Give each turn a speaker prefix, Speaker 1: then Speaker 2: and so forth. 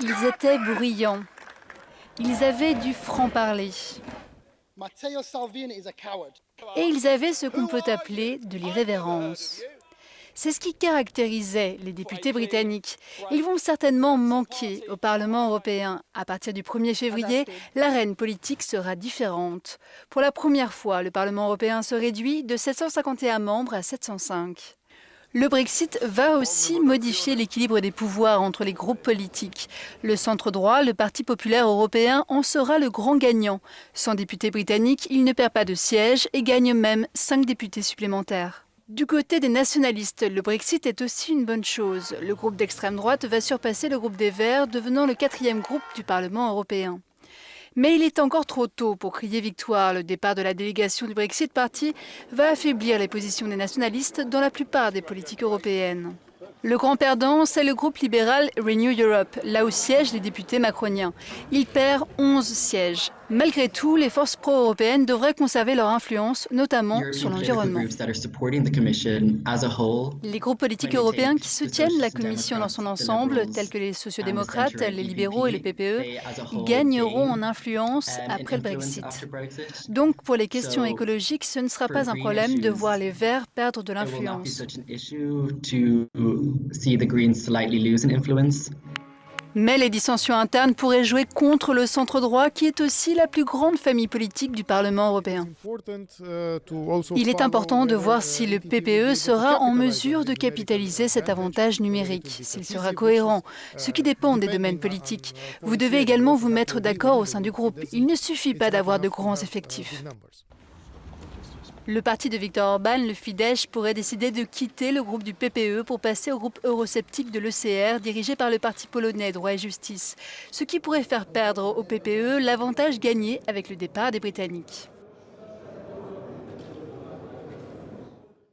Speaker 1: Ils étaient bruyants. Ils avaient du franc-parler. Et ils avaient ce qu'on peut appeler de l'irrévérence. C'est ce qui caractérisait les députés britanniques. Ils vont certainement manquer au Parlement européen. À partir du 1er février, l'arène politique sera différente. Pour la première fois, le Parlement européen se réduit de 751 membres à 705. Le Brexit va aussi modifier l'équilibre des pouvoirs entre les groupes politiques. Le centre-droit, le Parti populaire européen, en sera le grand gagnant. Sans députés britanniques, il ne perd pas de siège et gagne même 5 députés supplémentaires. Du côté des nationalistes, le Brexit est aussi une bonne chose. Le groupe d'extrême droite va surpasser le groupe des Verts, devenant le 4e groupe du Parlement européen. Mais il est encore trop tôt pour crier victoire. Le départ de la délégation du Brexit Party va affaiblir les positions des nationalistes dans la plupart des politiques européennes. Le grand perdant, c'est le groupe libéral Renew Europe, là où siègent les députés macroniens. Il perd 11 sièges. Malgré tout, les forces pro-européennes devraient conserver leur influence, notamment sur l'environnement. Les groupes politiques européens qui soutiennent la Commission dans son ensemble, tels que les sociodémocrates, les libéraux et le PPE, gagneront en influence après le Brexit. Donc, pour les questions écologiques, ce ne sera pas un problème de voir les Verts perdre de l'influence. Mais les dissensions internes pourraient jouer contre le centre-droit, qui est aussi la plus grande famille politique du Parlement européen. Il est important de voir si le PPE sera en mesure de capitaliser cet avantage numérique, s'il sera cohérent, ce qui dépend des domaines politiques. Vous devez également vous mettre d'accord au sein du groupe. Il ne suffit pas d'avoir de grands effectifs. Le parti de Viktor Orban, le Fidesz, pourrait décider de quitter le groupe du PPE pour passer au groupe eurosceptique de l'ECR, dirigé par le parti polonais Droit et Justice, ce qui pourrait faire perdre au PPE l'avantage gagné avec le départ des Britanniques.